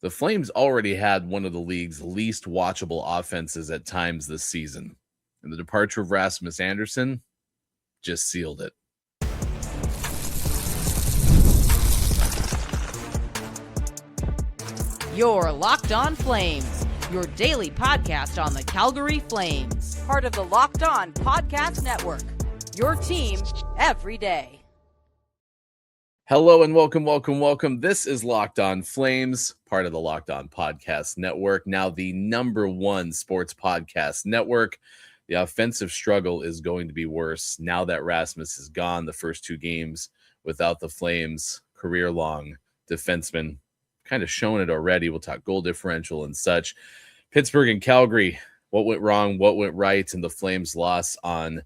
The Flames already had one of the league's least watchable offenses at times this season, and the departure of Rasmus Andersson just sealed it. You're Locked On Flames, your daily podcast on the Calgary Flames. Part of the Locked On Podcast Network, your team every day. Hello and welcome. This is Locked On Flames, part of the Locked On Podcast Network, now the #1 sports podcast network. The offensive struggle is going to be worse now that Rasmus is gone. The first two games without the Flames, career-long defenseman, kind of shown it already. We'll talk goal differential and such. Pittsburgh and Calgary, what went wrong, what went right, and the Flames loss on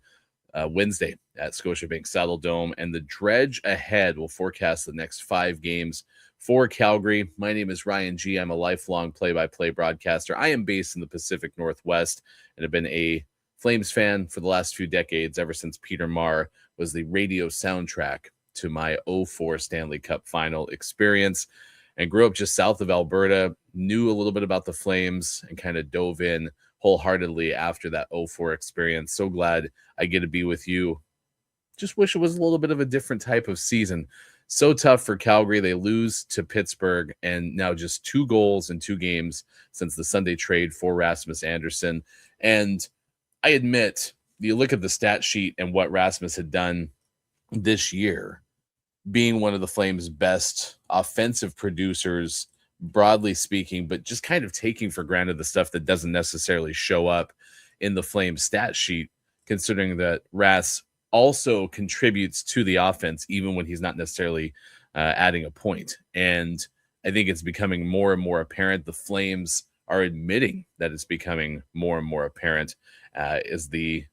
Wednesday at Scotiabank Saddledome, and the dredge ahead will forecast the next 5 games for Calgary. My name is Ryan G. I'm a lifelong play-by-play broadcaster. I am based in the Pacific Northwest and have been a Flames fan for the last few decades, ever since Peter Marr was the radio soundtrack to my 2004 Stanley Cup final experience, and grew up just south of Alberta, knew a little bit about the Flames, and kind of dove in wholeheartedly after that 2004 experience. So glad I get to be with you. Just wish it was a little bit of a different type of season. So tough for Calgary. They lose to Pittsburgh, and now just 2 goals in 2 games since the Sunday trade for Rasmus Andersson. And I admit, you look at the stat sheet and what Rasmus had done this year, being one of the Flames' best offensive producers, broadly speaking, but just kind of taking for granted the stuff that doesn't necessarily show up in the Flames stat sheet, considering that Ras also contributes to the offense, even when he's not necessarily adding a point. And I think it's becoming more and more apparent. The Flames are admitting that it's becoming more and more apparent as the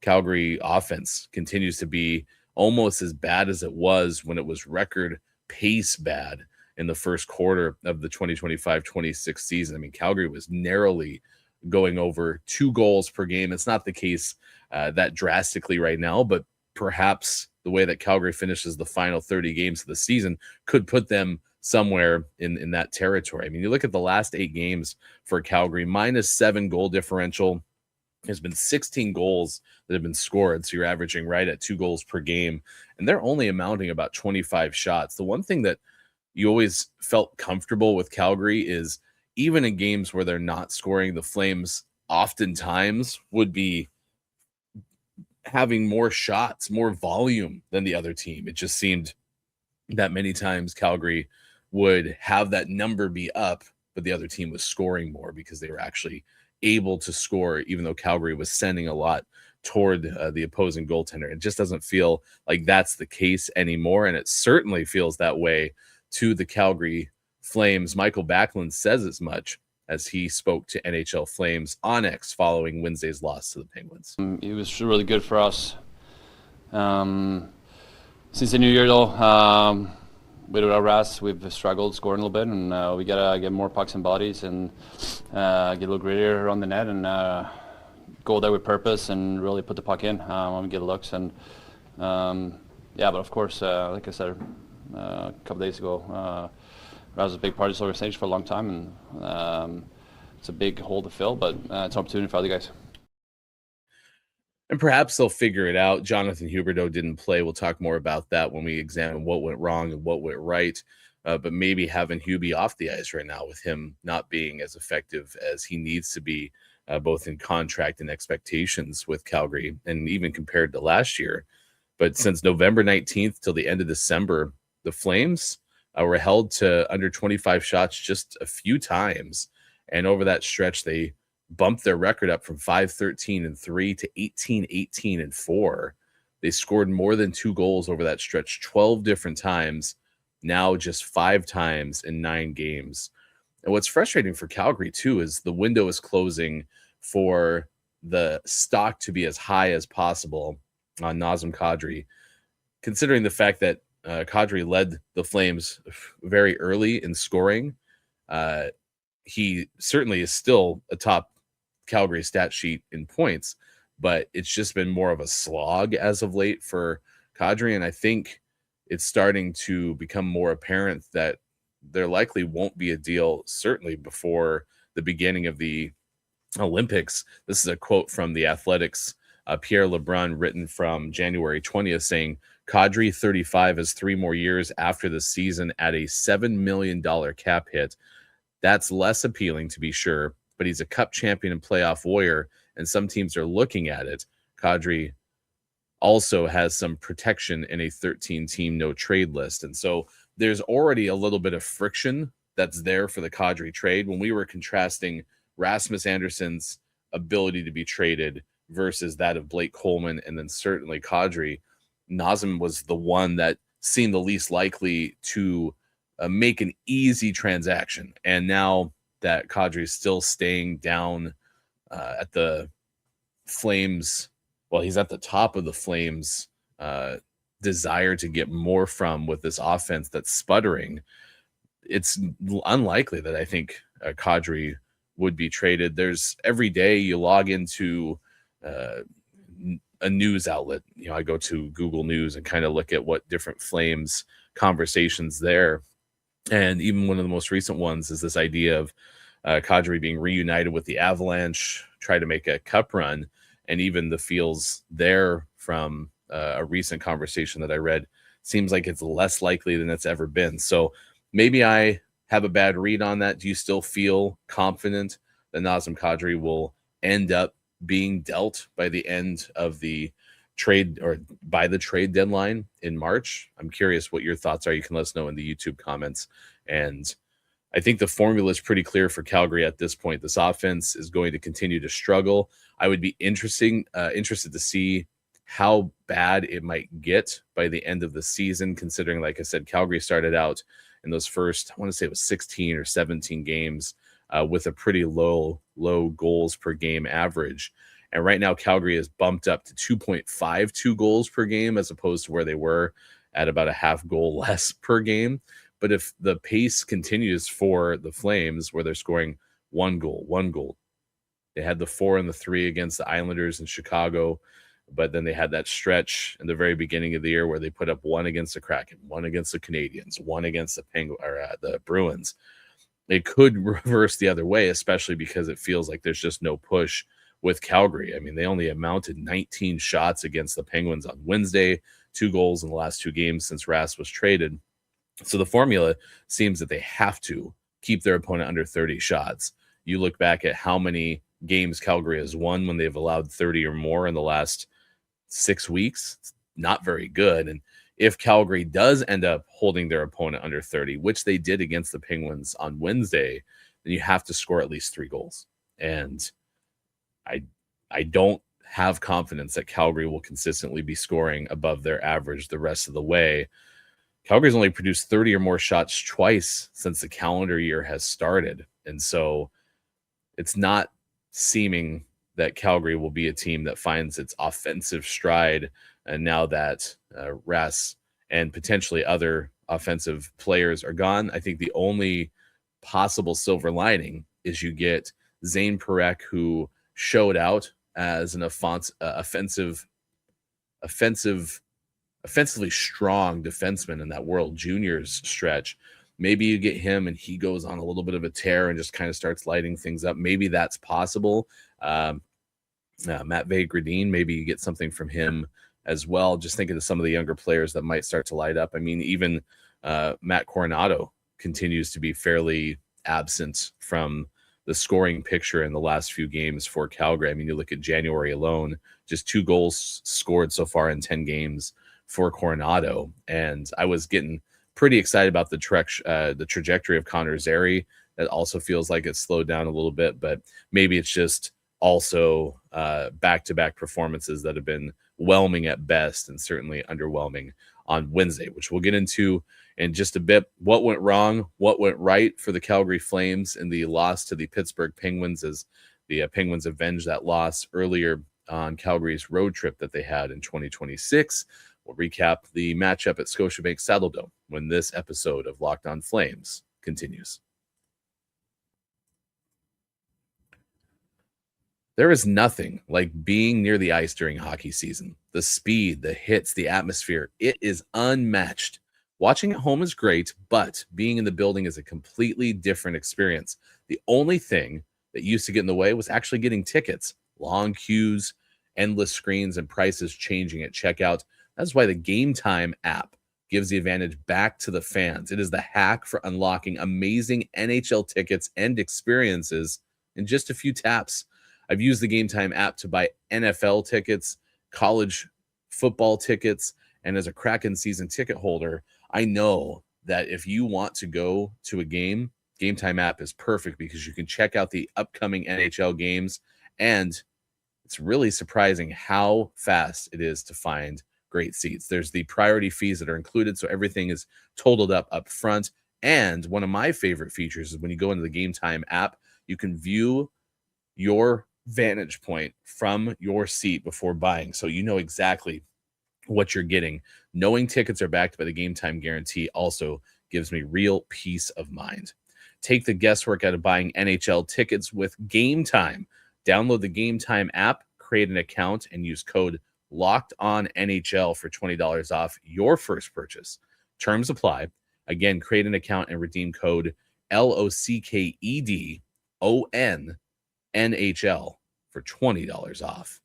Calgary offense continues to be almost as bad as it was when it was record pace bad in the first quarter of the 2025-26 season. I mean, Calgary was narrowly going over 2 goals per game. It's not the case that drastically right now, but perhaps the way that Calgary finishes the final 30 games of the season could put them somewhere in that territory. I mean, you look at the last 8 games for Calgary, -7 goal differential. There's been 16 goals that have been scored, so you're averaging right at 2 goals per game, and they're only amounting about 25 shots. The one thing that you always felt comfortable with Calgary is even in games where they're not scoring, the Flames oftentimes would be having more shots, more volume than the other team. It just seemed that many times Calgary would have that number be up, but the other team was scoring more because they were actually able to score, even though Calgary was sending a lot toward the opposing goaltender. It just doesn't feel like that's the case anymore, and it certainly feels that way to the Calgary Flames. Mikael Backlund says as much as he spoke to NHL Flames on X following Wednesday's loss to the Penguins. It was really good for us. Since the new year, though, without Ras, we've struggled scoring a little bit, and we gotta get more pucks and bodies and get a little grittier around the net and go there with purpose and really put the puck in when we get looks. And but of course, like I said a couple days ago, Ras was a big part of this organization for a long time, and it's a big hole to fill, but it's an opportunity for other guys. And perhaps they'll figure it out. Jonathan Huberdeau didn't play. We'll talk more about that when we examine what went wrong and what went right. But maybe having Hubie off the ice right now, with him not being as effective as he needs to be, both in contract and expectations with Calgary, and even compared to last year. But since November 19th till the end of December, the Flames were held to under 25 shots just a few times. And over that stretch, they bumped their record up from 5-13-3 to 18-18-4. They scored more than 2 goals over that stretch 12 different times, now just 5 times in 9 games. And what's frustrating for Calgary, too, is the window is closing for the stock to be as high as possible on Nazem Kadri, considering the fact that Kadri led the Flames very early in scoring. He certainly is still a top Calgary stat sheet in points, but it's just been more of a slog as of late for Kadri. And I think it's starting to become more apparent that there likely won't be a deal, certainly before the beginning of the Olympics. This is a quote from The Athletic's Pierre Lebrun, written from January 20th, saying, Kadri, 35, has 3 more years after the season at a $7 million cap hit. That's less appealing, to be sure, but he's a cup champion and playoff warrior, and some teams are looking at it. Kadri also has some protection in a 13-team no-trade list. And so there's already a little bit of friction that's there for the Kadri trade. When we were contrasting Rasmus Andersson's ability to be traded versus that of Blake Coleman and then certainly Kadri, Nazem was the one that seemed the least likely to make an easy transaction. And now that Kadri is still staying down at the Flames, well, he's at the top of the Flames' desire to get more from with this offense that's sputtering, it's unlikely that I think Kadri would be traded. There's every day you log into a news outlet. You know, I go to Google News and kind of look at what different Flames conversations there. And even one of the most recent ones is this idea of Kadri being reunited with the Avalanche, try to make a cup run. And even the feels there from a recent conversation that I read seems like it's less likely than it's ever been. So maybe I have a bad read on that. Do you still feel confident that Nazem Kadri will end up being dealt by the end of the trade or by the trade deadline in March? I'm curious what your thoughts are. You can let us know in the YouTube comments. And I think the formula is pretty clear for Calgary at this point. This offense is going to continue to struggle. I would be interested to see how bad it might get by the end of the season, considering, like I said, Calgary started out in those first, I want to say it was 16 or 17 games with a pretty low goals per game average. And right now, Calgary is bumped up to 2.52 goals per game as opposed to where they were at about a half goal less per game. But if the pace continues for the Flames, where they're scoring one goal, they had the 4 and the 3 against the Islanders in Chicago, but then they had that stretch in the very beginning of the year where they put up 1 against the Kraken, 1 against the Canadiens, 1 against the the Bruins. It could reverse the other way, especially because it feels like there's just no push with Calgary. I mean, they only amounted 19 shots against the Penguins on Wednesday, 2 goals in the last 2 games since Rass was traded. So the formula seems that they have to keep their opponent under 30 shots. You look back at how many games Calgary has won when they've allowed 30 or more in the last 6 weeks. It's not very good. And if Calgary does end up holding their opponent under 30, which they did against the Penguins on Wednesday, then you have to score at least 3 goals. And I don't have confidence that Calgary will consistently be scoring above their average the rest of the way. Calgary's only produced 30 or more shots twice since the calendar year has started. And so it's not seeming that Calgary will be a team that finds its offensive stride. And now that Rass and potentially other offensive players are gone, I think the only possible silver lining is you get Zane Parekh, who showed out as an offensively strong defenseman in that World Juniors stretch. Maybe you get him and he goes on a little bit of a tear and just kind of starts lighting things up. Maybe that's possible. Matt Vagradine, maybe you get something from him as well. Just thinking of some of the younger players that might start to light up. I mean, even Matt Coronato continues to be fairly absent from the scoring picture in the last few games for Calgary. I mean, you look at January alone, just 2 goals scored so far in 10 games for Coronato. And I was getting pretty excited about the trajectory of Connor Zary. That also feels like it's slowed down a little bit, but maybe it's just also back-to-back performances that have been whelming at best and certainly underwhelming on Wednesday, which we'll get into in just a bit. What went wrong, what went right for the Calgary Flames in the loss to the Pittsburgh Penguins as the Penguins avenged that loss earlier on Calgary's road trip that they had in 2026. We'll recap the matchup at Scotiabank Saddledome when this episode of Locked On Flames continues. There is nothing like being near the ice during hockey season. The speed, the hits, the atmosphere, it is unmatched Watching at home is great, but being in the building is a completely different experience. The only thing that used to get in the way was actually getting tickets. Long queues, endless screens, and prices changing at checkout. That's why the Game Time app gives the advantage back to the fans. It is the hack for unlocking amazing NHL tickets and experiences in just a few taps. I've used the Game Time app to buy NFL tickets, college football tickets, and as a Kraken season ticket holder, I know that if you want to go to a game, Game Time app is perfect because you can check out the upcoming NHL games, and it's really surprising how fast it is to find great seats. There's the priority fees that are included, so everything is totaled up front. And one of my favorite features is when you go into the Game Time app, you can view your vantage point from your seat before buying, so you know exactly what you're getting. Knowing tickets are backed by the Game Time guarantee also gives me real peace of mind. Take the guesswork out of buying NHL tickets with Game Time. Download the Game Time app, create an account, and use code LOCKEDONNHL for $20 off your first purchase. Terms apply. Again, create an account and redeem code LOCKEDONNHL for $20 off.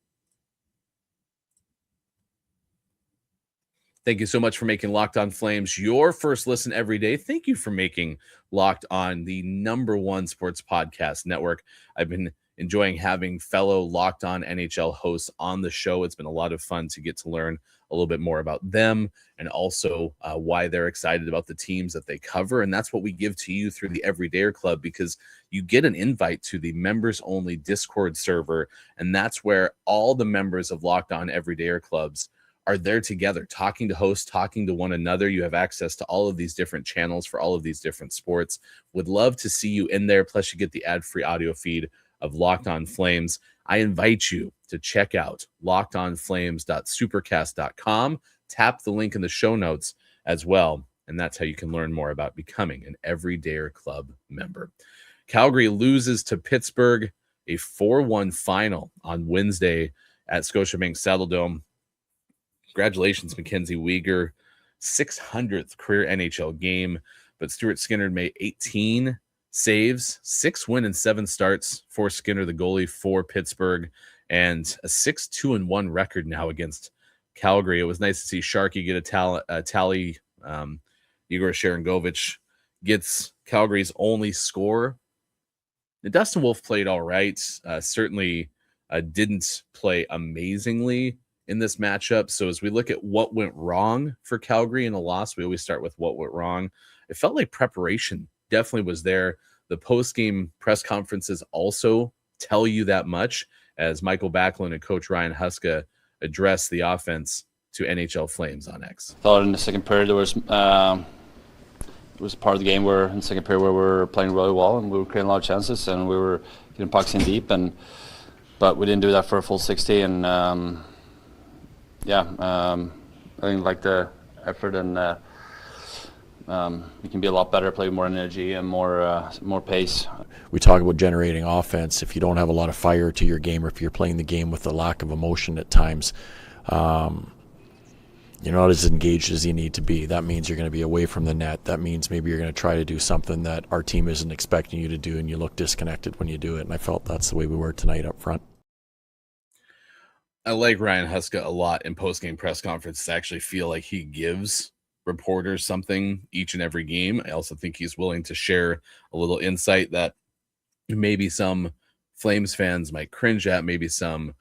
Thank you so much for making Locked On Flames your first listen every day. Thank you for making Locked On the #1 sports podcast network. I've been enjoying having fellow Locked On NHL hosts on the show. It's been a lot of fun to get to learn a little bit more about them and also why they're excited about the teams that they cover. And that's what we give to you through the Everydayer Club, because you get an invite to the members-only Discord server, and that's where all the members of Locked On Everydayer Clubs are there together, talking to hosts, talking to one another. You have access to all of these different channels for all of these different sports. Would love to see you in there. Plus, you get the ad-free audio feed of Locked On Flames. I invite you to check out lockedonflames.supercast.com. Tap the link in the show notes as well, and that's how you can learn more about becoming an Everydayer Club member. Calgary loses to Pittsburgh, a 4-1 final on Wednesday at Scotiabank Saddledome. Congratulations, Mackenzie Weegar, 600th career NHL game. But Stuart Skinner made 18 saves, 6 win and 7 starts for Skinner, the goalie for Pittsburgh, and a 6-2-1 record now against Calgary. It was nice to see Sharky get a tally. Igor Sharangovich gets Calgary's only score. Dustin Wolf played all right. Certainly didn't play amazingly in this matchup. So as we look at what went wrong for Calgary in a loss, we always start with what went wrong. It felt like preparation definitely was there. The post-game press conferences also tell you that much, as Michael Backlund and Coach Ryan Huska address the offense to NHL Flames on X. Thought in the second period there was part of the game where in the second period where we were playing really well and we were creating a lot of chances and we were getting pucks in deep, but we didn't do that for a full 60. And I think like the effort and we can be a lot better, play with more energy and more pace. We talk about generating offense. If you don't have a lot of fire to your game, or if you're playing the game with a lack of emotion at times, you're not as engaged as you need to be. That means you're going to be away from the net. That means maybe you're going to try to do something that our team isn't expecting you to do, and you look disconnected when you do it. And I felt that's the way we were tonight up front. I like Ryan Huska a lot in post-game press conferences. I actually feel like he gives reporters something each and every game. I also think he's willing to share a little insight that maybe some Flames fans might cringe at. Maybe some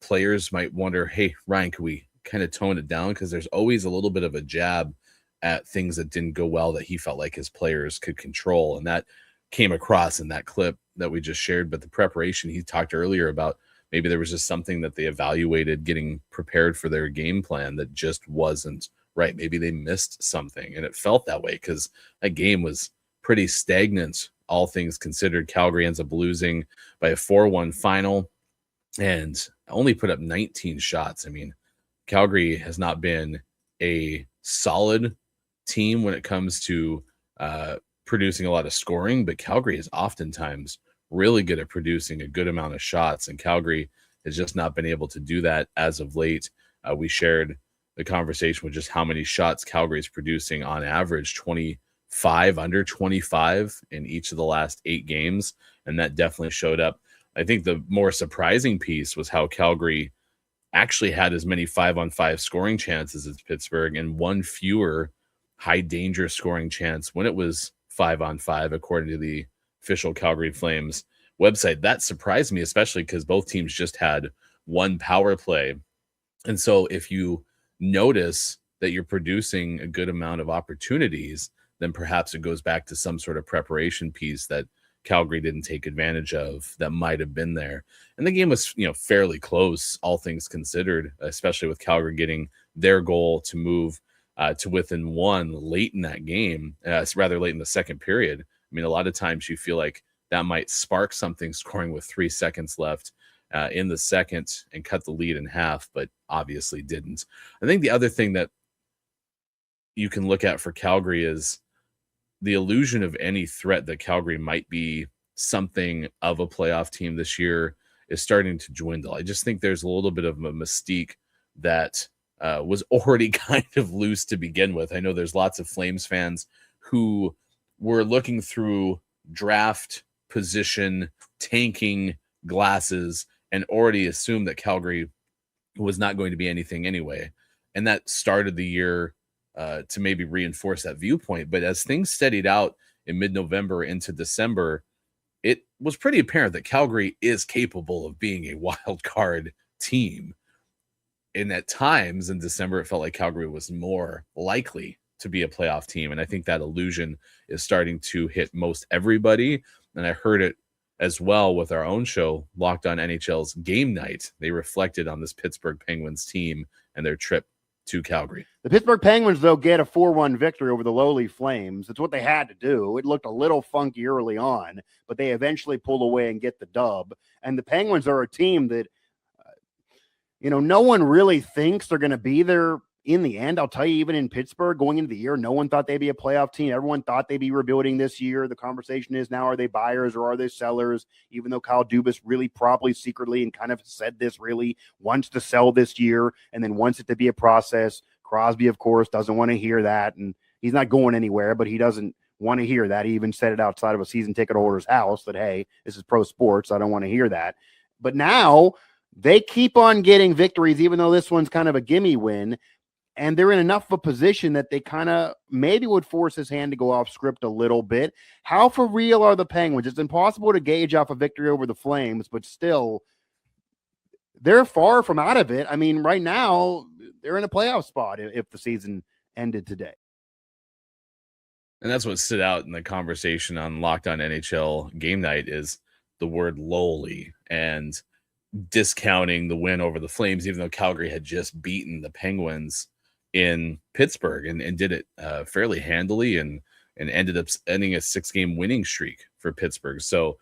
players might wonder, hey, Ryan, could we kind of tone it down? Because there's always a little bit of a jab at things that didn't go well that he felt like his players could control. And that came across in that clip that we just shared. But the preparation, he talked earlier about maybe there was just something that they evaluated getting prepared for their game plan that just wasn't right. Maybe they missed something, and it felt that way because that game was pretty stagnant, all things considered. Calgary ends up losing by a 4-1 final and only put up 19 shots. I mean, Calgary has not been a solid team when it comes to producing a lot of scoring, but Calgary is oftentimes really good at producing a good amount of shots, and Calgary has just not been able to do that as of late. We shared the conversation with just how many shots Calgary is producing on average, 25, under 25 in each of the last 8 games. And that definitely showed up. I think the more surprising piece was how Calgary actually had as many 5-on-5 scoring chances as Pittsburgh and one fewer high danger scoring chance when it was 5-on-5, according to the official Calgary Flames website. That surprised me, especially because both teams just had one power play. And so if you notice that you're producing a good amount of opportunities, then perhaps it goes back to some sort of preparation piece that Calgary didn't take advantage of that might have been there. And the game was, fairly close, all things considered, especially with Calgary getting their goal to move to within 1 late in that game, rather late in the second period. I mean, a lot of times you feel like that might spark something scoring with 3 seconds left in the second and cut the lead in half, but obviously didn't. I think the other thing that you can look at for Calgary is the illusion of any threat that Calgary might be something of a playoff team this year is starting to dwindle. I just think there's a little bit of a mystique that was already kind of loose to begin with. I know there's lots of Flames fans who were looking through draft position tanking glasses and already assumed that Calgary was not going to be anything anyway. And that started the year to maybe reinforce that viewpoint. But as things steadied out in mid-November into December, it was pretty apparent that Calgary is capable of being a wild card team. And at times in December, it felt like Calgary was more likely to be a playoff team. And I think that illusion is starting to hit most everybody. And I heard it as well with our own show, Locked On NHL's Game Night. They reflected on this Pittsburgh Penguins team and their trip to Calgary. The Pittsburgh Penguins, though, get a 4-1 victory over the lowly Flames. It's what they had to do. It looked a little funky early on, but they eventually pulled away and get the dub. And the Penguins are a team that, no one really thinks they're going to be there in the end. I'll tell you, even in Pittsburgh going into the year, no one thought they'd be a playoff team. Everyone thought they'd be rebuilding this year. The conversation is now, are they buyers or are they sellers? Even though Kyle Dubas really probably secretly and kind of said this really wants to sell this year and then wants it to be a process. Crosby, of course, doesn't want to hear that. And he's not going anywhere, but he doesn't want to hear that. He even said it outside of a season ticket holder's house that, hey, this is pro sports. I don't want to hear that. But now they keep on getting victories, even though this one's kind of a gimme win. And they're in enough of a position that they kind of maybe would force his hand to go off script a little bit. How for real are the Penguins? It's impossible to gauge off a victory over the Flames, but still, they're far from out of it. I mean, right now, they're in a playoff spot if the season ended today. And that's what stood out in the conversation on Locked On NHL Game Night is the word lowly and discounting the win over the Flames, even though Calgary had just beaten the Penguins in Pittsburgh and did it fairly handily and ended up ending a 6-game winning streak for Pittsburgh. So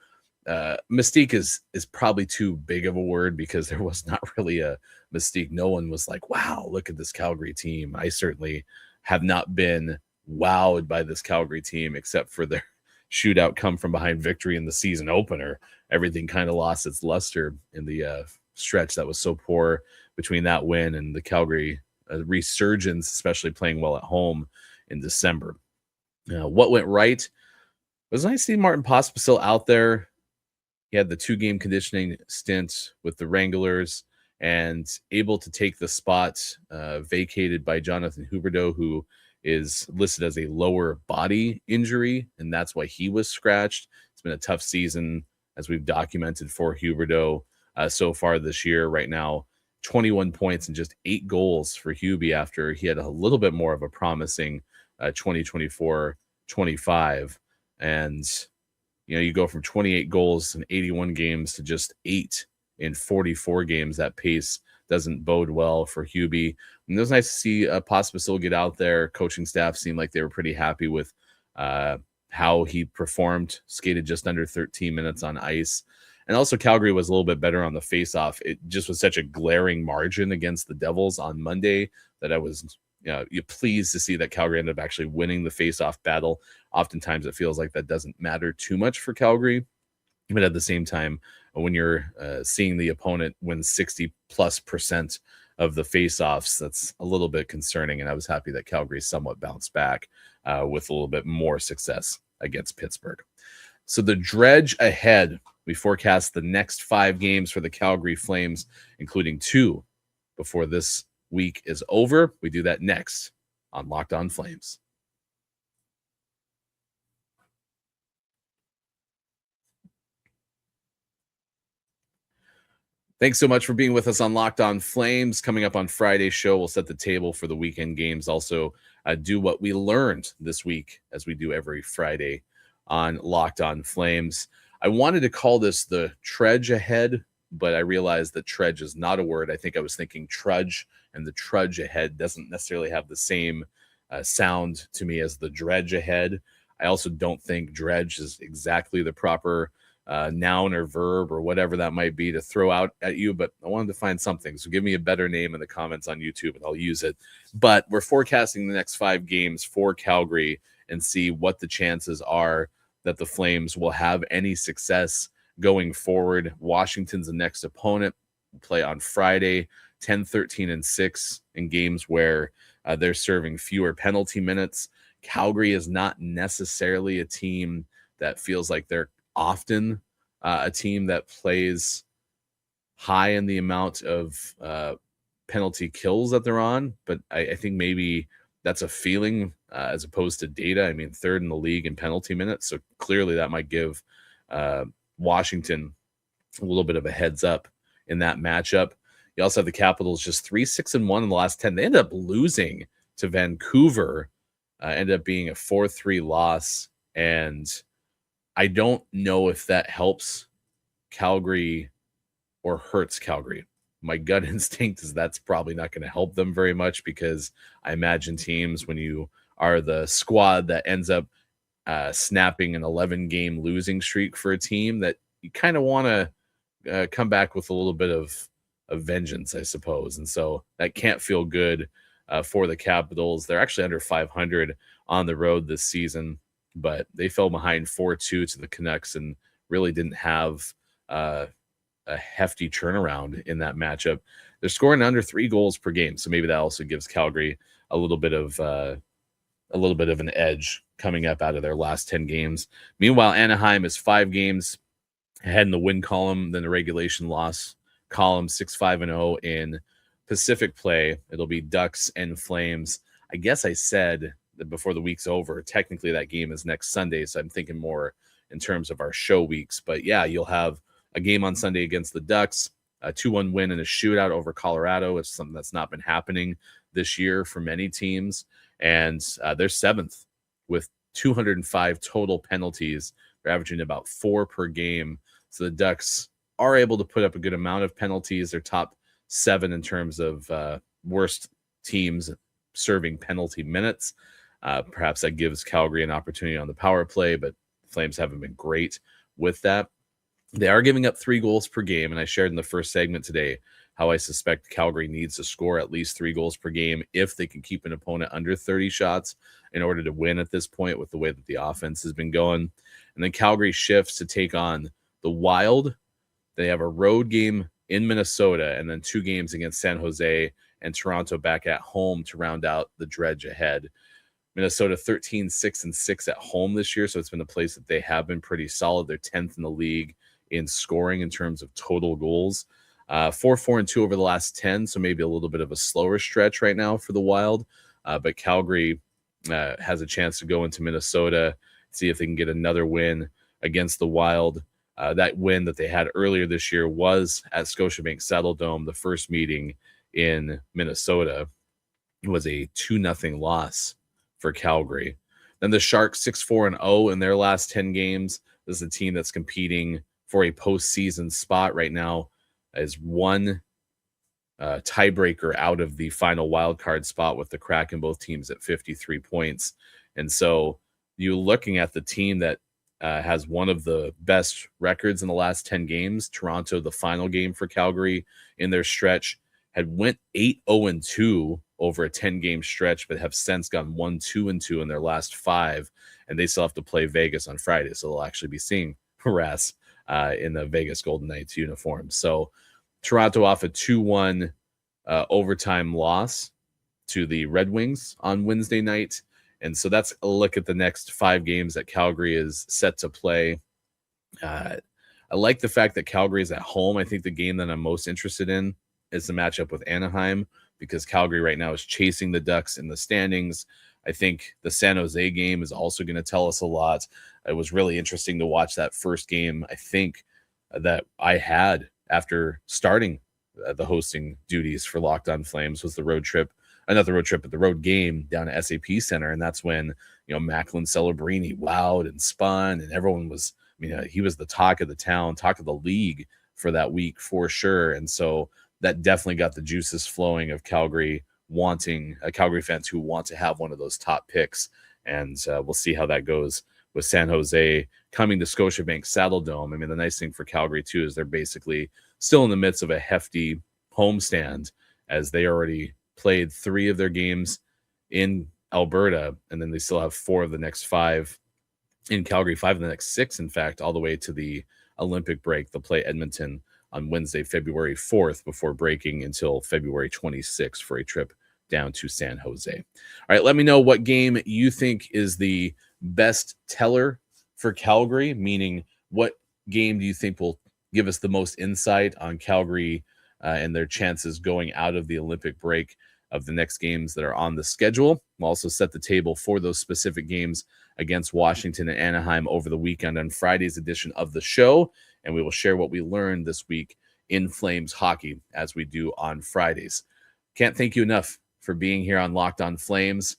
mystique is probably too big of a word because there was not really a mystique. No one was like, wow, look at this Calgary team. I certainly have not been wowed by this Calgary team except for their shootout come from behind victory in the season opener. Everything kind of lost its luster in the stretch that was so poor between that win and the Calgary resurgence, especially playing well at home in December. What went right? It was nice to see Martin Pospisil out there. He had the 2-game conditioning stint with the Wranglers and able to take the spot vacated by Jonathan Huberdeau, who is listed as a lower body injury, and that's why he was scratched. It's been a tough season, as we've documented, for Huberdeau so far this year. Right now, 21 points and just 8 goals for Hubie after he had a little bit more of a promising 2024-25. And, you go from 28 goals in 81 games to just 8 in 44 games. That pace doesn't bode well for Hubie. And it was nice to see Pospisil get out there. Coaching staff seemed like they were pretty happy with how he performed, skated just under 13 minutes on ice. And also Calgary was a little bit better on the faceoff. It just was such a glaring margin against the Devils on Monday that I was pleased to see that Calgary ended up actually winning the faceoff battle. Oftentimes it feels like that doesn't matter too much for Calgary. But at the same time, when you're seeing the opponent win 60+% of the face-offs, that's a little bit concerning. And I was happy that Calgary somewhat bounced back with a little bit more success against Pittsburgh. So the dredge ahead, we forecast the next 5 games for the Calgary Flames, including 2 before this week is over. We do that next on Locked On Flames. Thanks so much for being with us on Locked On Flames. Coming up on Friday's show, we'll set the table for the weekend games. Also, do what we learned this week, as we do every Friday on Locked On Flames. I wanted to call this the trudge ahead, but I realized that trudge is not a word. I think I was thinking trudge, and the trudge ahead doesn't necessarily have the same sound to me as the dredge ahead. I also don't think dredge is exactly the proper noun or verb or whatever that might be to throw out at you, but I wanted to find something. So give me a better name in the comments on YouTube and I'll use it. But we're forecasting the next 5 games for Calgary and see what the chances are that the Flames will have any success going forward. Washington's the next opponent. We'll play on Friday, 10, 13, and 6 in games where they're serving fewer penalty minutes. Calgary is not necessarily a team that feels like they're often a team that plays high in the amount of penalty kills that they're on, but I think maybe that's a feeling as opposed to data. I mean, 3rd in the league in penalty minutes, so clearly that might give Washington a little bit of a heads up in that matchup. You also have the Capitals just 3-6-1 in the last 10. They ended up losing to Vancouver, ended up being a 4-3 loss, and I don't know if that helps Calgary or hurts Calgary. My gut instinct is that's probably not going to help them very much, because I imagine teams, when you are the squad that ends up snapping an 11-game losing streak for a team, that you kind of want to come back with a little bit of vengeance, I suppose. And so that can't feel good for the Capitals. They're actually under 500 on the road this season, but they fell behind 4-2 to the Canucks and really didn't have a hefty turnaround in that matchup. They're scoring under 3 goals per game, so maybe that also gives Calgary a little bit of an edge coming up out of their last 10 games. Meanwhile, Anaheim is 5 games ahead in the win column than the regulation loss column, 6-5-0 in Pacific play. It'll be Ducks and Flames. I guess I said before the week's over, technically that game is next Sunday, so I'm thinking more in terms of our show weeks. But yeah, you'll have a game on Sunday against the Ducks, a 2-1 win and a shootout over Colorado. It's something that's not been happening this year for many teams, and they're 7th with 205 total penalties. They're averaging about 4 per game, so the Ducks are able to put up a good amount of penalties. They're top 7 in terms of worst teams serving penalty minutes. Perhaps that gives Calgary an opportunity on the power play, but the Flames haven't been great with that. They are giving up 3 goals per game, and I shared in the first segment today how I suspect Calgary needs to score at least 3 goals per game if they can keep an opponent under 30 shots in order to win at this point with the way that the offense has been going. And then Calgary shifts to take on the Wild. They have a road game in Minnesota and then 2 games against San Jose and Toronto back at home to round out the dredge ahead. Minnesota 13-6-6 at home this year, so it's been a place that they have been pretty solid. They're 10th in the league in scoring in terms of total goals. 4-4-2 over the last 10, so maybe a little bit of a slower stretch right now for the Wild. But Calgary has a chance to go into Minnesota, see if they can get another win against the Wild. That win that they had earlier this year was at Scotiabank Saddledome. The first meeting in Minnesota was a 2-0 loss for Calgary. Then the Sharks 6-4-0 in their last 10 games. This is a team that's competing for a postseason spot right now, as one tiebreaker out of the final wild card spot, with the Kraken, both teams at 53 points. And so you're looking at the team that has one of the best records in the last 10 games. Toronto, the final game for Calgary in their stretch, had went 8-0-2 over a 10-game stretch, but have since gone 1-2-2 in their last 5, and they still have to play Vegas on Friday, so they'll actually be seeing Rass in the Vegas Golden Knights uniform. So Toronto off a 2-1 overtime loss to the Red Wings on Wednesday night. And so that's a look at the next 5 games that Calgary is set to play. I like the fact that Calgary is at home. I think the game that I'm most interested in is the matchup with Anaheim, because Calgary right now is chasing the Ducks in the standings. I think the San Jose game is also going to tell us a lot. It was really interesting to watch that first game, I think, that I had after starting the hosting duties for Locked On Flames was the road trip. Not the road trip, but the road game down at SAP Center. And that's when, Macklin Celebrini wowed and spun, and everyone was, he was the talk of the town, talk of the league for that week for sure. And so that definitely got the juices flowing of Calgary Calgary fans who want to have one of those top picks. And we'll see how that goes with San Jose coming to Scotiabank Saddledome. The nice thing for Calgary too is they're basically still in the midst of a hefty homestand, as they already played 3 of their games in Alberta, and then they still have 4 of the next 5 in Calgary, 5 of the next 6, in fact, all the way to the Olympic break. They'll play Edmonton on Wednesday, February 4th, before breaking until February 26th for a trip down to San Jose. All right, let me know what game you think is the best teller for Calgary, meaning what game do you think will give us the most insight on Calgary and their chances going out of the Olympic break of the next games that are on the schedule. We'll also set the table for those specific games against Washington and Anaheim over the weekend on Friday's edition of the show, and we will share what we learned this week in Flames hockey as we do on Fridays. Can't thank you enough for being here on Locked On Flames.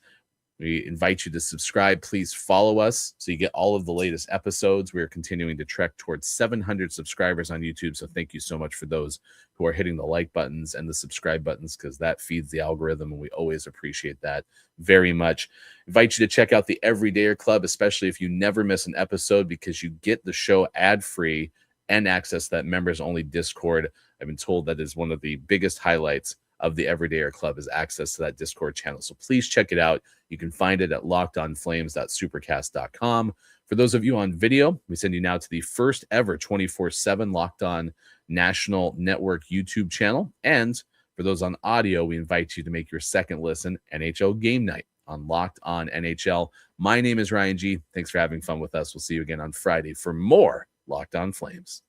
We invite you to subscribe. Please follow us so you get all of the latest episodes. We are continuing to trek towards 700 subscribers on YouTube, so thank you so much for those who are hitting the like buttons and the subscribe buttons, because that feeds the algorithm, and we always appreciate that very much. Invite you to check out the Everydayer Club, especially if you never miss an episode, because you get the show ad-free and access that members-only Discord. I've been told that is one of the biggest highlights of the Everydayer Club is access to that Discord channel. So please check it out. You can find it at lockedonflames.supercast.com. For those of you on video, we send you now to the first ever 24/7 Locked On National Network YouTube channel. And for those on audio, we invite you to make your second listen NHL Game Night on Locked On NHL. My name is Ryan G. Thanks for having fun with us. We'll see you again on Friday for more Locked On Flames.